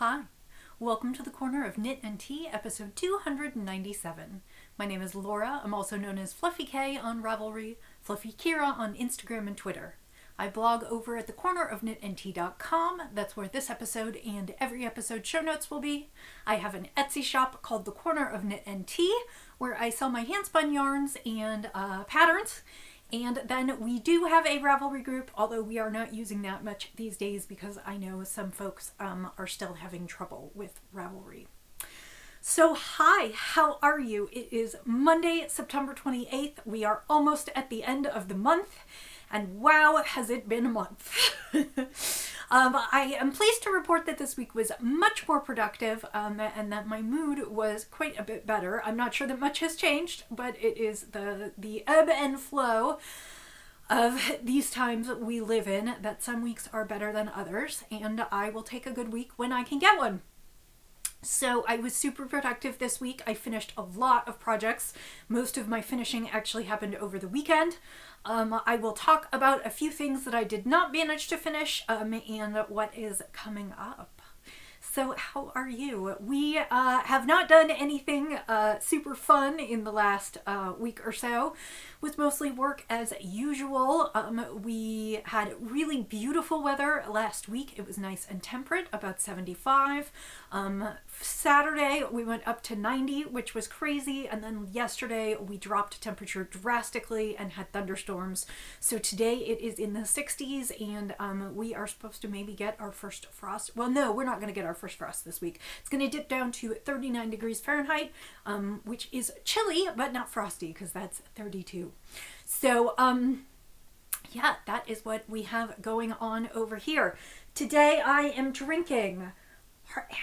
Hi, welcome to the Corner of Knit and Tea, episode 297. My name is Laura. I'm also known as Fluffyk on Ravelry, Fluffykira on Instagram and Twitter. I blog over at thecornerofknitandtea.com. That's where this episode and every episode show notes will be. I have an Etsy shop called The Corner of Knit and Tea, where I sell my handspun yarns and patterns. And then we do have a Ravelry group, although we are not using that much these days because I know some folks are still having trouble with Ravelry. So hi, how are you? It is Monday, September 28th. We are almost at the end of the month, and wow, has it been a month. I am pleased to report that this week was much more productive and that my mood was quite a bit better. I'm not sure that much has changed, but it is the ebb and flow of these times we live in, that some weeks are better than others, and I will take a good week when I can get one. So I was super productive this week. I finished a lot of projects. Most of my finishing actually happened over the weekend. I will talk about a few things that I did not manage to finish and what is coming up. So how are you? We have not done anything super fun in the last week or so. It was mostly work as usual. We had really beautiful weather last week. It was nice and temperate, about 75. Saturday we went up to 90, which was crazy, and then yesterday we dropped temperature drastically and had thunderstorms. So today it is in the 60s, and we are supposed to maybe get our first frost. Well, no, we're not going to get our first frost this week. It's going to dip down to 39 degrees Fahrenheit, which is chilly but not frosty because that's 32. So yeah, that is what we have going on over here. Today I am drinking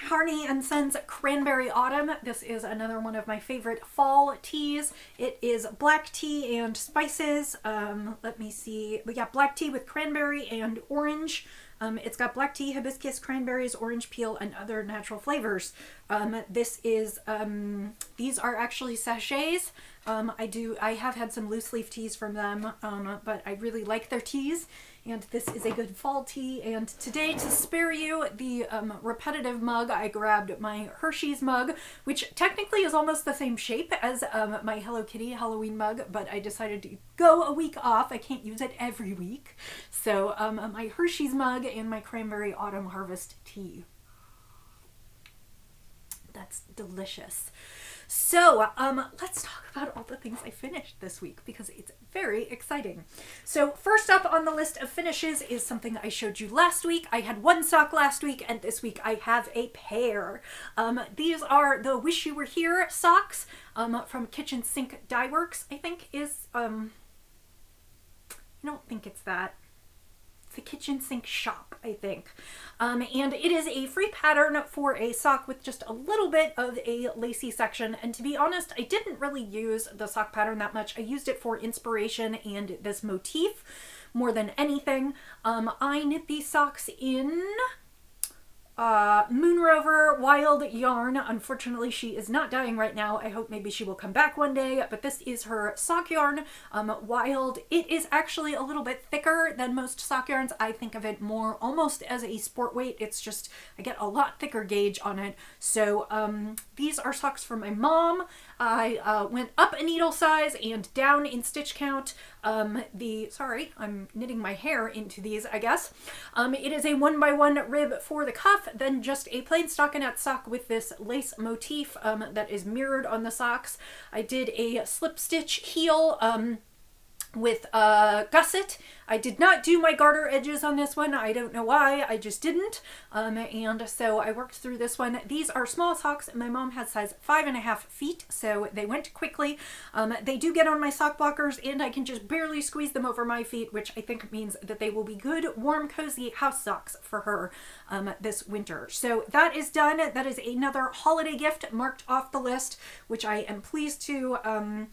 Harney & Sons Cranberry Autumn. This is another one of my favorite fall teas. It is black tea and spices. Let me see. We got black tea with cranberry and orange. It's got black tea, hibiscus, cranberries, orange peel, and other natural flavors. This is, these are actually sachets. I have had some loose leaf teas from them, but I really like their teas, and this is a good fall tea. And today, to spare you the repetitive mug, I grabbed my Hershey's mug, which technically is almost the same shape as my Hello Kitty Halloween mug, but I decided to go a week off. I can't use it every week. So my Hershey's mug and my Cranberry Autumn Harvest tea. That's delicious. So let's talk about all the things I finished this week because it's very exciting. So first up on the list of finishes is something I showed you last week. I had one sock last week, and this week I have a pair. These are the Wish You Were Here socks from Kitchen Sink Dye Works, I think is, I don't think it's that. The Kitchen Sink shop, I think. And it is a free pattern for a sock with just a little bit of a lacy section. And to be honest, I didn't really use the sock pattern that much. I used it for inspiration and this motif more than anything. I knit these socks in Moon Rover Wild Yarn. Unfortunately, she is not dying right now. I hope maybe she will come back one day, but this is her sock yarn, Wild. It is actually a little bit thicker than most sock yarns. I think of it more almost as a sport weight. It's just, I get a lot thicker gauge on it. So these are socks from my mom. I went up a needle size and down in stitch count. Sorry, I'm knitting my hair into these, I guess. It is a 1x1 rib for the cuff, then just a plain stockinette sock with this lace motif that is mirrored on the socks. I did a slip stitch heel with gusset. I did not do my garter edges on this one. I don't know why, I just didn't. And so I worked through this one. These are small socks. My mom has size 5.5 feet, so they went quickly. They do get on my sock blockers, and I can just barely squeeze them over my feet, which I think means that they will be good, warm, cozy house socks for her this winter. So that is done. That is another holiday gift marked off the list, which I am pleased to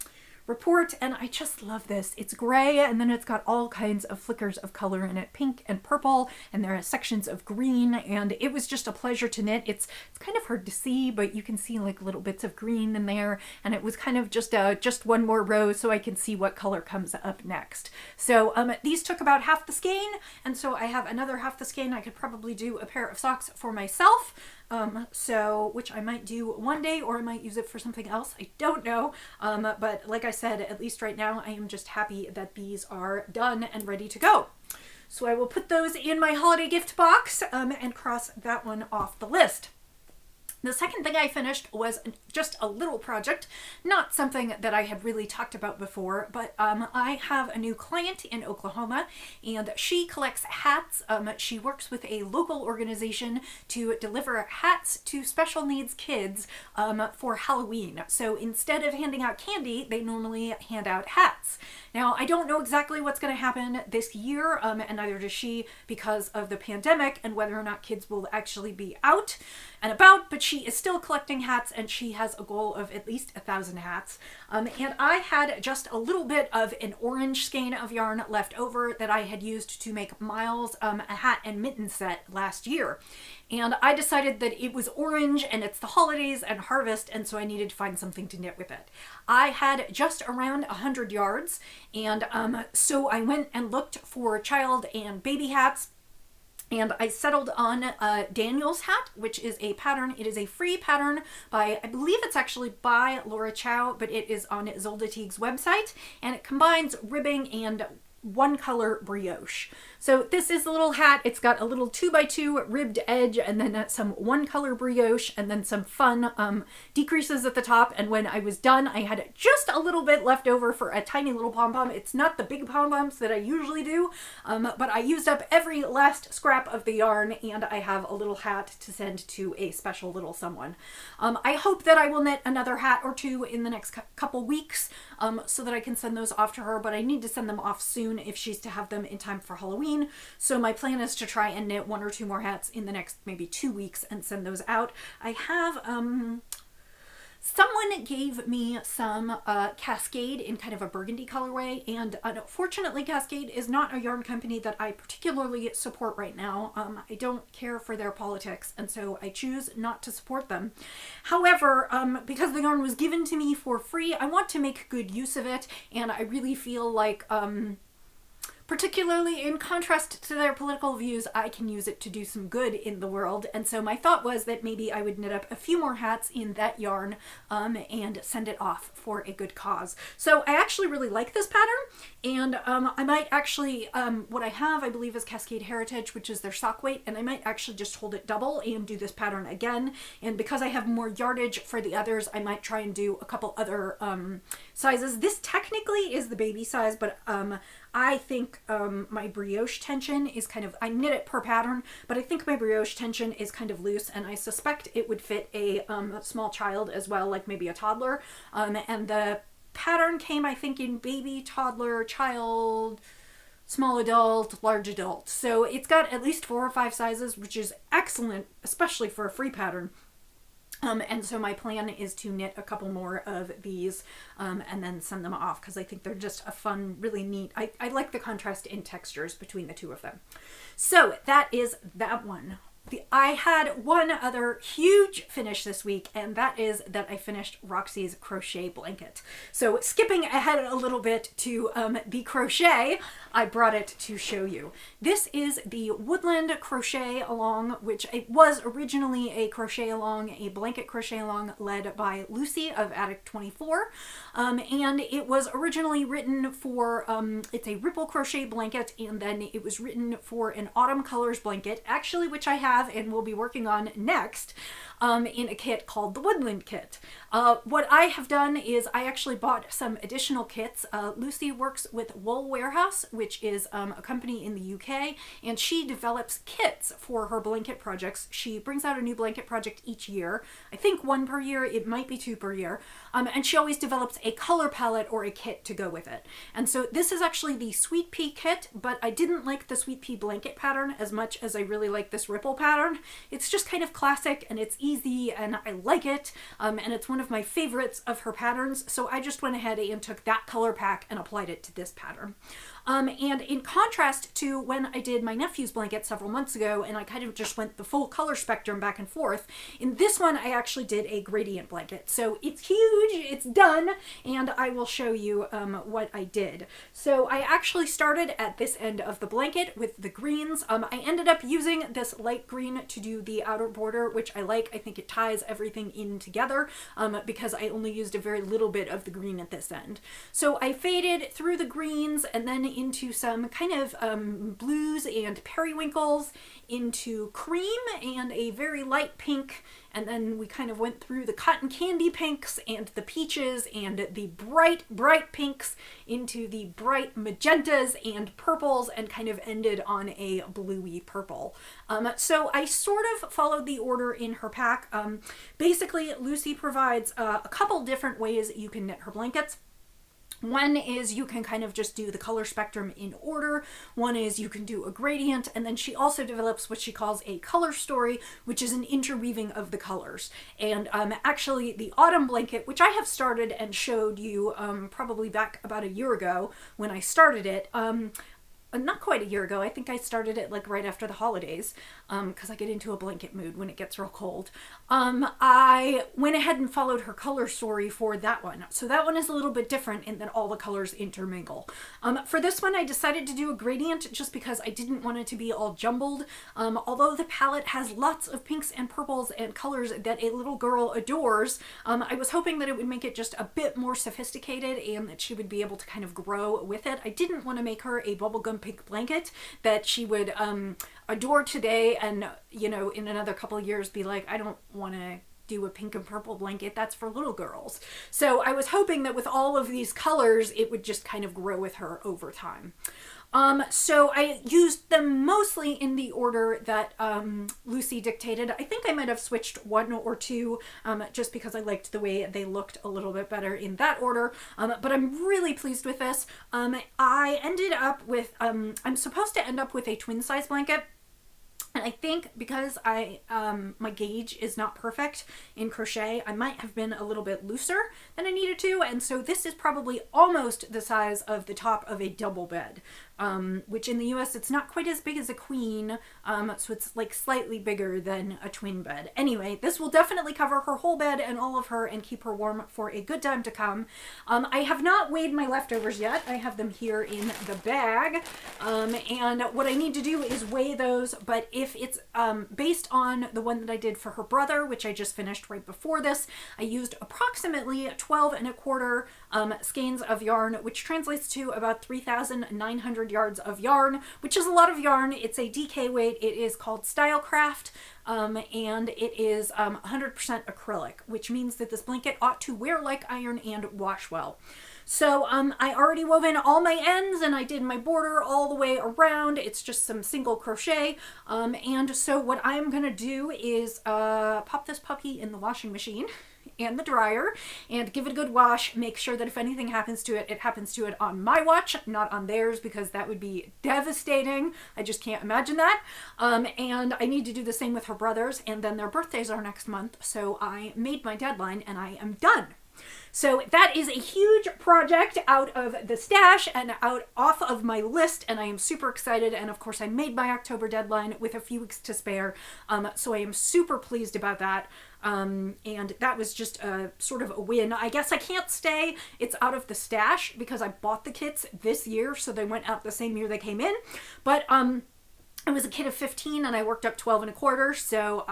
report, and I just love this. It's gray, and then it's got all kinds of flickers of color in it, pink and purple, and there are sections of green, and it was just a pleasure to knit. It's kind of hard to see, but you can see like little bits of green in there, and it was kind of just one more row so I can see what color comes up next. So these took about half the skein, and so I have another half the skein. I could probably do a pair of socks for myself. So which I might do one day, or I might use it for something else. I don't know. But like I said, at least right now, I am just happy that these are done and ready to go. So I will put those in my holiday gift box and cross that one off the list. The second thing I finished was just a little project, not something that I had really talked about before, but I have a new client in Oklahoma, and she collects hats. She works with a local organization to deliver hats to special needs kids for Halloween. So instead of handing out candy, they normally hand out hats. Now, I don't know exactly what's going to happen this year, and neither does she, because of the pandemic and whether or not kids will actually be out and about, but she is still collecting hats, and she has a goal of at least 1,000 hats. And I had just a little bit of an orange skein of yarn left over that I had used to make Miles a hat and mitten set last year. And I decided that it was orange and it's the holidays and harvest, and so I needed to find something to knit with it. I had just around 100 yards, and so I went and looked for child and baby hats. And I settled on Daniel's hat, which is a pattern. It is a free pattern by, I believe it's actually by Laura Chow, but it is on Zolda Teague's website. And it combines ribbing and one color brioche. So this is a little hat. It's got a little 2x2 ribbed edge, and then some one color brioche, and then some fun decreases at the top. And when I was done, I had just a little bit left over for a tiny little pom-pom. It's not the big pom-poms that I usually do, but I used up every last scrap of the yarn, and I have a little hat to send to a special little someone. I hope that I will knit another hat or two in the next couple weeks so that I can send those off to her, but I need to send them off soon if she's to have them in time for Halloween. So my plan is to try and knit one or two more hats in the next maybe 2 weeks and send those out. I have someone gave me some Cascade in kind of a burgundy colorway, and unfortunately Cascade is not a yarn company that I particularly support right now. I don't care for their politics, and so I choose not to support them. However, because the yarn was given to me for free, I want to make good use of it, and I really feel like particularly in contrast to their political views, I can use it to do some good in the world. And so my thought was that maybe I would knit up a few more hats in that yarn and send it off for a good cause. So I actually really like this pattern, and I might actually, what I have I believe is Cascade Heritage, which is their sock weight, and I might actually just hold it double and do this pattern again. And because I have more yardage for the others, I might try and do a couple other sizes. This technically is the baby size, but I think my brioche tension is kind of, I knit it per pattern, but I think my brioche tension is kind of loose, and I suspect it would fit a small child as well, like maybe a toddler. And the pattern came, I think, in baby, toddler, child, small adult, large adult. So it's got at least 4 or 5 sizes, which is excellent, especially for a free pattern. And so my plan is to knit a couple more of these and then send them off, because I think they're just a fun, really neat, I like the contrast in textures between the two of them. So that is that one. I had one other huge finish this week, and that is that I finished Roxy's crochet blanket. So skipping ahead a little bit to the crochet, I brought it to show you. This is the Woodland crochet along, which it was originally a crochet along, a blanket crochet along led by Lucy of Attic 24. And it was originally written for, it's a ripple crochet blanket, and then it was written for an autumn colors blanket, actually, which I have and will be working on next in a kit called the Woodland kit. What I have done is I actually bought some additional kits. Lucy works with Wool Warehouse, which is a company in the UK, and she develops kits for her blanket projects. She brings out a new blanket project each year. I think 1 per year, it might be 2 per year. And she always develops a color palette or a kit to go with it. And so this is actually the Sweet Pea kit, but I didn't like the Sweet Pea blanket pattern as much as I really like this ripple pattern. It's just kind of classic, and it's easy, and I like it, and it's one of my favorites of her patterns, so I just went ahead and took that color pack and applied it to this pattern. And in contrast to when I did my nephew's blanket several months ago, and I kind of just went the full color spectrum back and forth, in this one I actually did a gradient blanket. So it's huge, it's done, and I will show you what I did. So I actually started at this end of the blanket with the greens. I ended up using this light green to do the outer border, which I like. I think it ties everything in together because I only used a very little bit of the green at this end. So I faded through the greens and then into some kind of blues and periwinkles, into cream and a very light pink, and then we kind of went through the cotton candy pinks and the peaches and the bright, bright pinks into the bright magentas and purples, and kind of ended on a bluey purple. So I sort of followed the order in her pack. Basically, Lucy provides a couple different ways you can knit her blankets. One is you can kind of just do the color spectrum in order. One is you can do a gradient, and then she also develops what she calls a color story, which is an interweaving of the colors. And actually the autumn blanket, which I have started and showed you probably back about a year ago when I started it, not quite a year ago. I think I started it like right after the holidays because I get into a blanket mood when it gets real cold. I went ahead and followed her color story for that one. So that one is a little bit different in that all the colors intermingle. For this one, I decided to do a gradient just because I didn't want it to be all jumbled. Although the palette has lots of pinks and purples and colors that a little girl adores, I was hoping that it would make it just a bit more sophisticated and that she would be able to kind of grow with it. I didn't want to make her a bubblegum pink blanket that she would adore today and, you know, in another couple of years be like, I don't want to do a pink and purple blanket, that's for little girls. So I was hoping that with all of these colors it would just kind of grow with her over time. So I used them mostly in the order that Lucy dictated. I think I might have switched one or two just because I liked the way they looked a little bit better in that order. But I'm really pleased with this. I ended up with, I'm supposed to end up with a twin size blanket. And I think because my gauge is not perfect in crochet, I might have been a little bit looser than I needed to. And so this is probably almost the size of the top of a double bed. Which in the US it's not quite as big as a queen, so it's like slightly bigger than a twin bed. Anyway, this will definitely cover her whole bed and all of her and keep her warm for a good time to come. I have not weighed my leftovers yet. I have them here in the bag, and what I need to do is weigh those, but if it's based on the one that I did for her brother, which I just finished right before this, I used approximately 12 1/4 skeins of yarn, which translates to about 3,900 yards of yarn, which is a lot of yarn. It's a DK weight. It is called Stylecraft, and it is 100% acrylic, which means that this blanket ought to wear like iron and wash well. So I already wove in all my ends and I did my border all the way around. It's just some single crochet. And so what I'm gonna do is pop this puppy in the washing machine and the dryer and give it a good wash. Make sure that if anything happens to it, it happens to it on my watch, not on theirs, because that would be devastating. I just can't imagine that. And I need to do the same with her brothers, and then their birthdays are next month. So I made my deadline and I am done. So that is a huge project out of the stash and off of my list, and I am super excited. And of course I made my October deadline with a few weeks to spare, so I am super pleased about that. And that was just a sort of a win. I guess I can't say it's out of the stash because I bought the kits this year, so they went out the same year they came in, but I was a kid of 15 and I worked up 12 1/4, so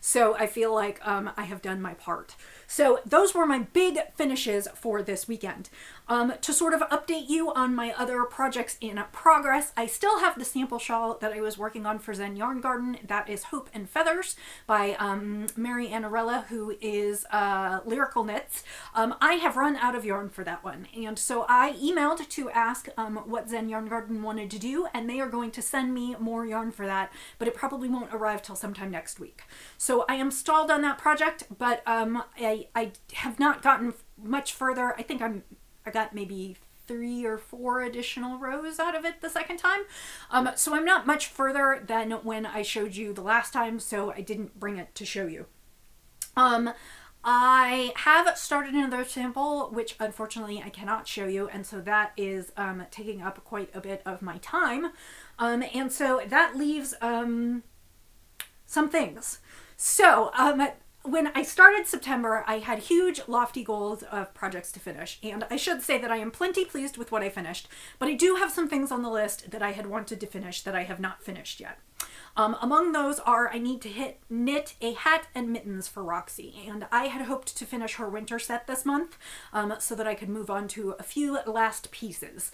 so I feel like I have done my part. So those were my big finishes for this weekend. To sort of update you on my other projects in progress, I still have the sample shawl that I was working on for Zen Yarn Garden. That is Hope and Feathers by Mary Annarella, who is Lyrical Knits. I have run out of yarn for that one, and so I emailed to ask what Zen Yarn Garden wanted to do, and they are going to send me more yarn for that, but it probably won't arrive till sometime next week. So I am stalled on that project, but I have not gotten much further. I think I got maybe 3 or 4 additional rows out of it the second time. So I'm not much further than when I showed you the last time, so I didn't bring it to show you. I have started another sample, which unfortunately I cannot show you, and so that is taking up quite a bit of my time. And so that leaves some things. So when I started September, I had huge, lofty goals of projects to finish, and I should say that I am plenty pleased with what I finished, but I do have some things on the list that I had wanted to finish that I have not finished yet. Among those are I need to knit a hat and mittens for Roxy, and I had hoped to finish her winter set this month so that I could move on to a few last pieces.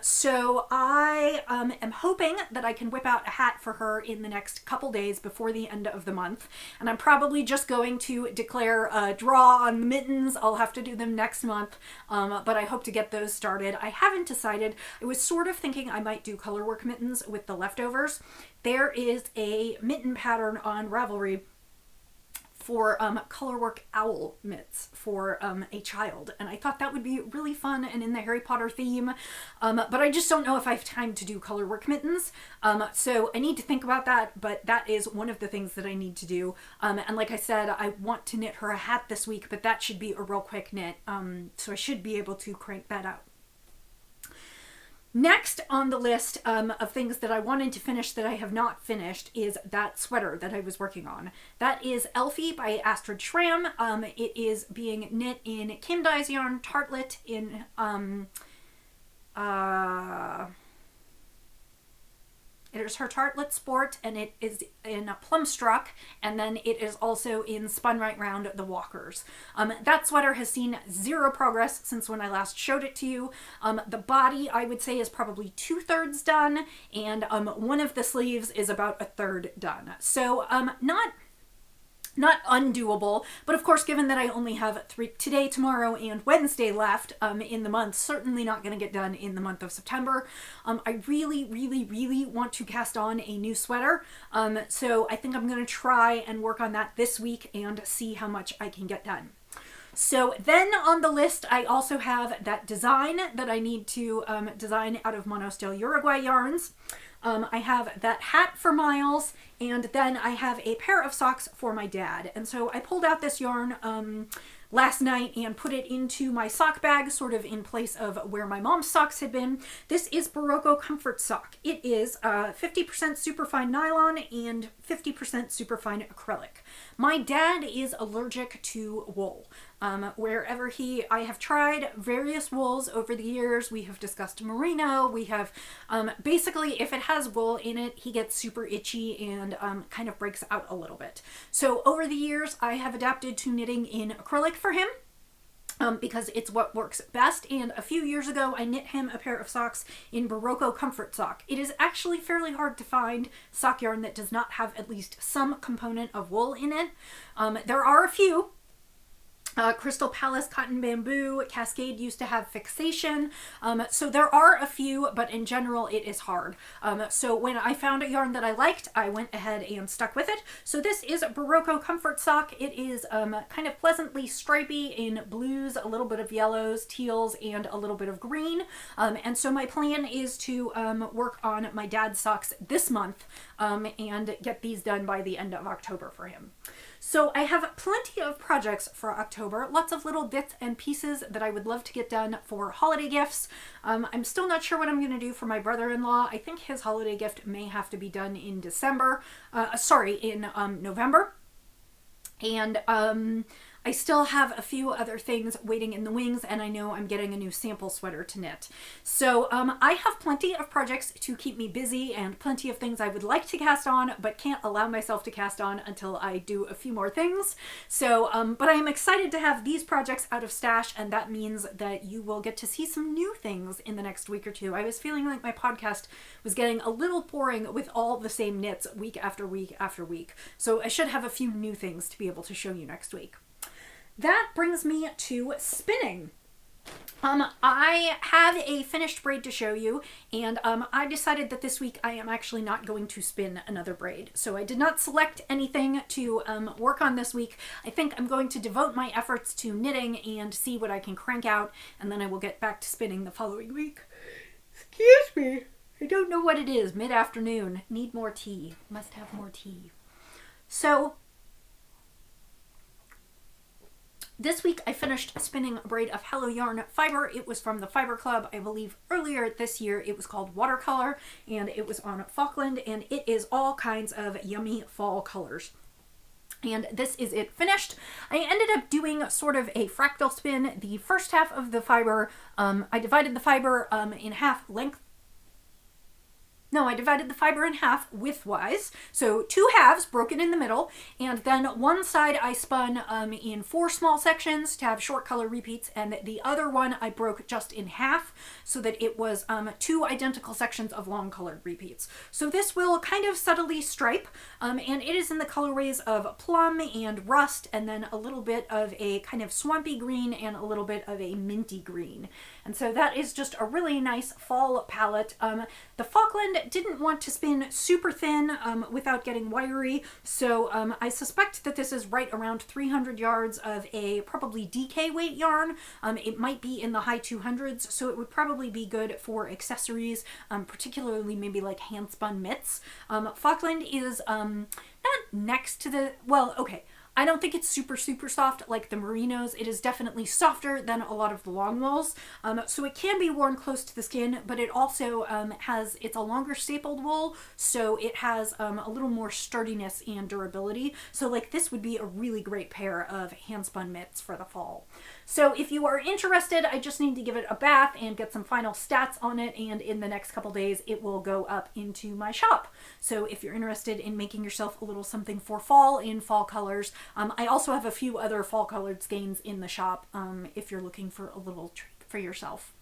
So I am hoping that I can whip out a hat for her in the next couple days before the end of the month, and I'm probably just going to declare a draw on the mittens. I'll have to do them next month, but I hope to get those started. I haven't decided. I was sort of thinking I might do colorwork mittens with the leftovers. There is a mitten pattern on Ravelry for colorwork owl mitts for a child, and I thought that would be really fun and in the Harry Potter theme, but I just don't know if I have time to do colorwork mittens, so I need to think about that, but that is one of the things that I need to do. And like I said, I want to knit her a hat this week, but that should be a real quick knit, so I should be able to crank that out. Next on the list of things that I wanted to finish that I have not finished is that sweater that I was working on. That is Elfie by Astrid Schramm. It is being knit in Kim Dye's yarn Tartlet in it is her Tartlet Sport, and it is in Plumstruck, and then it is also in Spun Right Round the Walkers. That sweater has seen zero progress since when I last showed it to you. The body, I would say, is probably 2/3 done, and one of the sleeves is about 1/3 done. So not undoable, but of course, given that I only have today, tomorrow, and Wednesday left in the month, certainly not going to get done in the month of September. I really, really, really want to cast on a new sweater, so I think I'm going to try and work on that this week and see how much I can get done. So then on the list, I also have that design that I need to design out of Monostil Uruguay yarns. I have that hat for Miles, and then I have a pair of socks for my dad. And so I pulled out this yarn last night and put it into my sock bag, sort of in place of where my mom's socks had been. This is Barocco Comfort Sock. It is 50% superfine nylon and 50% superfine acrylic. My dad is allergic to wool. Wherever I have tried various wools over the years. We have discussed merino. We have, basically, if it has wool in it, he gets super itchy and kind of breaks out a little bit. So over the years, I have adapted to knitting in acrylic for him. Because it's what works best, and a few years ago I knit him a pair of socks in Barocco Comfort Sock. It is actually fairly hard to find sock yarn that does not have at least some component of wool in it. There are a few. Crystal Palace Cotton Bamboo, Cascade used to have fixation, so there are a few, but in general it is hard. So when I found a yarn that I liked, I went ahead and stuck with it. So this is Barocco Comfort Sock. It is kind of pleasantly stripy in blues, a little bit of yellows, teals, and a little bit of green. And so my plan is to work on my dad's socks this month and get these done by the end of October for him. So I have plenty of projects for October, lots of little bits and pieces that I would love to get done for holiday gifts. I'm still not sure what I'm going to do for my brother-in-law. I think his holiday gift may have to be done in November. And I still have a few other things waiting in the wings, and I know I'm getting a new sample sweater to knit. So I have plenty of projects to keep me busy and plenty of things I would like to cast on, but can't allow myself to cast on until I do a few more things. So, but I am excited to have these projects out of stash, and that means that you will get to see some new things in the next week or two. I was feeling like my podcast was getting a little boring with all the same knits week after week after week. So I should have a few new things to be able to show you next week. That brings me to spinning. I have a finished braid to show you, and I decided that this week I am actually not going to spin another braid. So I did not select anything to work on this week. I think I'm going to devote my efforts to knitting and see what I can crank out, and then I will get back to spinning the following week. Excuse me. I don't know what it is. Mid-afternoon. Need more tea. Must have more tea. So This week I finished spinning a braid of Hello Yarn fiber. It was from the Fiber Club. I believe earlier this year it was called Watercolor, and it was on Falkland, and it is all kinds of yummy fall colors. And this is it finished. I ended up doing sort of a fractal spin. The first half of the fiber, I divided the fiber in half length. No, I divided the fiber in half widthwise, so 2 halves broken in the middle, and then one side I spun in 4 small sections to have short color repeats, and the other one I broke just in half so that it was 2 identical sections of long colored repeats. So this will kind of subtly stripe, and it is in the colorways of plum and rust, and then a little bit of a kind of swampy green and a little bit of a minty green. And so that is just a really nice fall palette. The Falkland didn't want to spin super thin without getting wiry, so I suspect that this is right around 300 yards of a probably DK weight yarn. It might be in the high 200s, so it would probably be good for accessories, particularly maybe like hand spun mitts. Falkland is not next to the, well, okay, I don't think it's super soft like the Merinos. It is definitely softer than a lot of the long wools. So it can be worn close to the skin, but it also it's a longer stapled wool, so it has a little more sturdiness and durability. So like this would be a really great pair of hand spun mitts for the fall. So if you are interested, I just need to give it a bath and get some final stats on it, and in the next couple days it will go up into my shop. So if you're interested in making yourself a little something for fall in fall colors, I also have a few other fall colored skeins in the shop if you're looking for a little treat for yourself.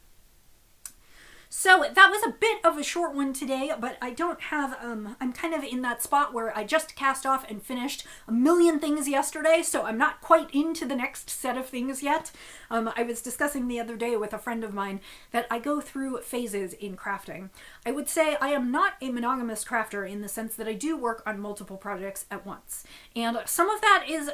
So that was a bit of a short one today, but I don't have, I'm kind of in that spot where I just cast off and finished a million things yesterday, so I'm not quite into the next set of things yet. I was discussing the other day with a friend of mine that I go through phases in crafting. I would say I am not a monogamous crafter in the sense that I do work on multiple projects at once. And some of that is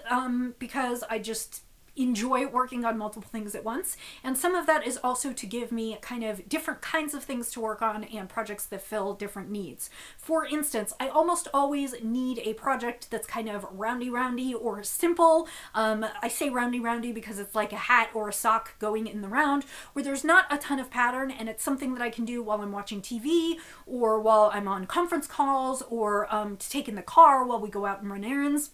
because I just enjoy working on multiple things at once, and some of that is also to give me kind of different kinds of things to work on and projects that fill different needs. For instance, I almost always need a project that's kind of roundy or simple. I say roundy because it's like a hat or a sock going in the round, where there's not a ton of pattern, and it's something that I can do while I'm watching TV or while I'm on conference calls or to take in the car while we go out and run errands.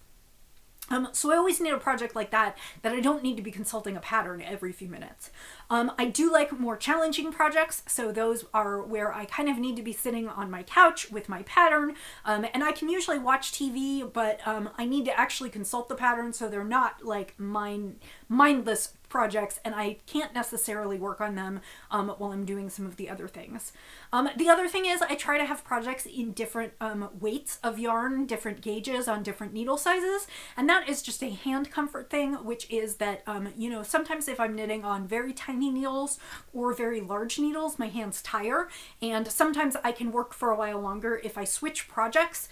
So I always need a project like that I don't need to be consulting a pattern every few minutes. I do like more challenging projects, so those are where I kind of need to be sitting on my couch with my pattern, and I can usually watch TV, but I need to actually consult the pattern, so they're not like mindless projects, and I can't necessarily work on them while I'm doing some of the other things. The other thing is I try to have projects in different weights of yarn, different gauges on different needle sizes, and that is just a hand comfort thing, which is that, you know, sometimes if I'm knitting on very tiny needles or very large needles, my hands tire, and sometimes I can work for a while longer if I switch projects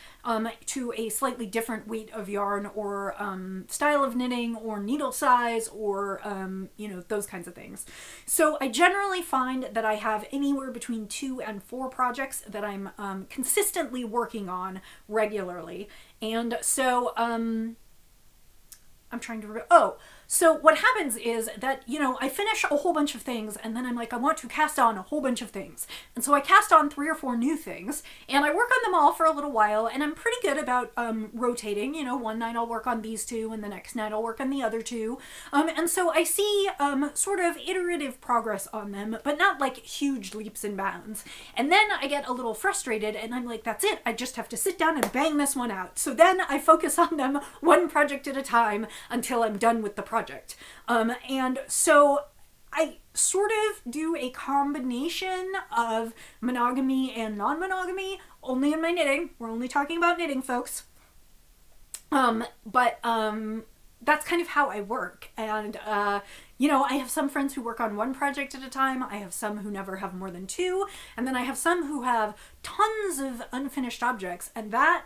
to a slightly different weight of yarn or style of knitting or needle size or you know, those kinds of things. So I generally find that I have anywhere between 2 and 4 projects that I'm consistently working on regularly. And so I'm trying to so what happens is that, you know, I finish a whole bunch of things and then I'm like, I want to cast on a whole bunch of things. And so I cast on 3 or 4 new things and I work on them all for a little while, and I'm pretty good about rotating. You know, one night I'll work on these 2 and the next night I'll work on the other 2. And so I see sort of iterative progress on them, but not like huge leaps and bounds. And then I get a little frustrated and I'm like, that's it. I just have to sit down and bang this one out. So then I focus on them one project at a time until I'm done with the project. And so I sort of do a combination of monogamy and non-monogamy, only in my knitting. We're only talking about knitting, folks. But that's kind of how I work. And, you know, I have some friends who work on one project at a time. I have some who never have more than 2. And then I have some who have tons of unfinished objects. And that,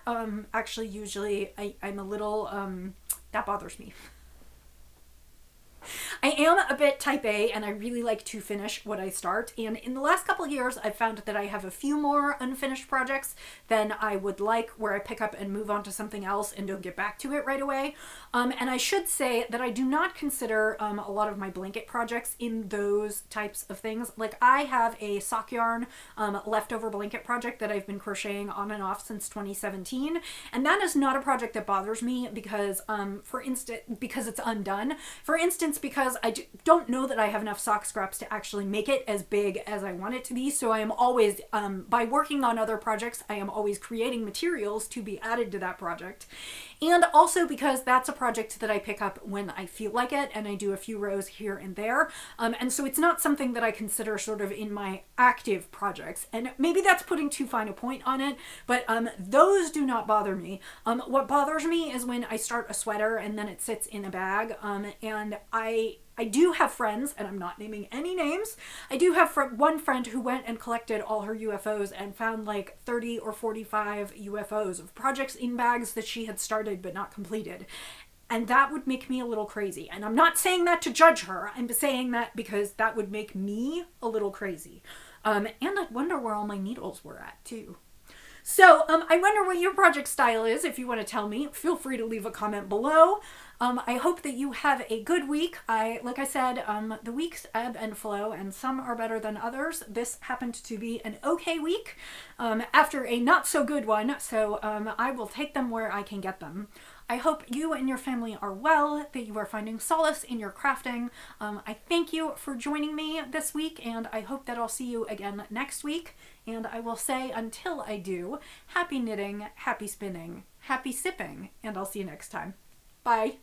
actually, usually I'm a little, that bothers me. I am a bit type A, and I really like to finish what I start. And in the last couple of years, I've found that I have a few more unfinished projects than I would like, where I pick up and move on to something else and don't get back to it right away. And I should say that I do not consider a lot of my blanket projects in those types of things. Like, I have a sock yarn leftover blanket project that I've been crocheting on and off since 2017, and that is not a project that bothers me because, for instance, because it's undone. For instance, because I don't know that I have enough sock scraps to actually make it as big as I want it to be. So I am always, by working on other projects, I am always creating materials to be added to that project. And also because that's a project that I pick up when I feel like it, and I do a few rows here and there. And so it's not something that I consider sort of in my active projects. And maybe that's putting too fine a point on it, but those do not bother me. What bothers me is when I start a sweater and then it sits in a bag, and I do have friends, and I'm not naming any names, I do have one friend who went and collected all her UFOs and found like 30 or 45 UFOs of projects in bags that she had started but not completed. And that would make me a little crazy. And I'm not saying that to judge her. I'm saying that because that would make me a little crazy. And I'd wonder where all my needles were at too. So I wonder what your project style is. If you want to tell me, feel free to leave a comment below. I hope that you have a good week. Like I said, the weeks ebb and flow, and some are better than others. This happened to be an okay week after a not so good one, so I will take them where I can get them. I hope you and your family are well, that you are finding solace in your crafting. I thank you for joining me this week, and I hope that I'll see you again next week. And I will say, until I do, happy knitting, happy spinning, happy sipping, and I'll see you next time. Bye.